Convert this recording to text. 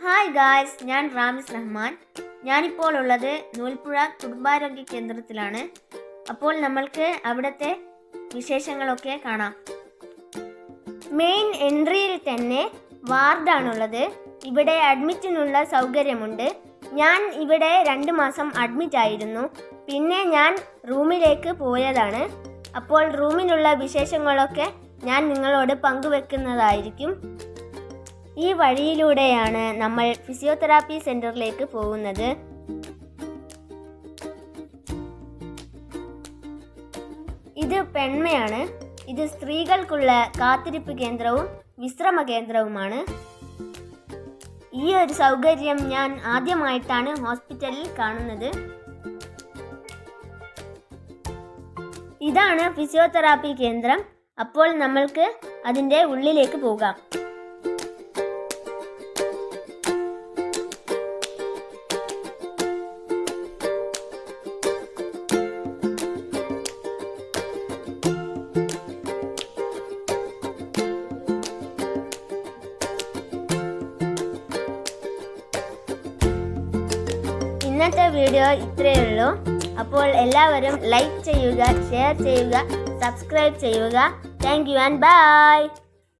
Hi guys, ഞാൻ Ramis Rahman. ഞാനിപ്പോൾ ഉള്ളത് നൂൽപ്പുഴ കുടുംബാരോഗ്യ കേന്ദ്രത്തിലാണ്. അപ്പോൾ നമ്മൾക്ക് അവിടുത്തെ വിശേഷങ്ങളൊക്കെ കാണാം. മെയിൻ എൻട്രിയിൽ തന്നെ വാർഡാണുള്ളത്. ഇവിടെ അഡ്മിറ്റിനുള്ള സൗകര്യമുണ്ട്. ഞാൻ ഇവിടെ 2 മാസം അഡ്മിറ്റ് ആയിരുന്നു. പിന്നെ ഞാൻ റൂമിലേക്ക് പോയതാണ്. അപ്പോൾ റൂമിലുള്ള വിശേഷങ്ങളൊക്കെ ഞാൻ നിങ്ങളോട് പങ്കുവെക്കുന്നതായിരിക്കും. ഈ വഴിയിലൂടെയാണ് നമ്മൾ ഫിസിയോതെറാപ്പി സെന്ററിലേക്ക് പോകുന്നത്. ഇത് പെൺമയാണ്. ഇത് സ്ത്രീകൾക്കുള്ള കാത്തിരിപ്പ് കേന്ദ്രവും വിശ്രമ കേന്ദ്രവുമാണ്. ഈ ഒരു സൗകര്യം ഞാൻ ആദ്യമായിട്ടാണ് ഹോസ്പിറ്റലിൽ കാണുന്നത്. ഇതാണ് ഫിസിയോതെറാപ്പി കേന്ദ്രം. അപ്പോൾ നമ്മൾക്ക് അതിൻ്റെ ഉള്ളിലേക്ക് പോകാം. ഇന്നത്തെ വീഡിയോ ഇത്രയേ ഉള്ളൂ. അപ്പോൾ എല്ലാവരും ലൈക്ക് ചെയ്യുക, ഷെയർ ചെയ്യുക, സബ്സ്ക്രൈബ് ചെയ്യുക. Thank you and by.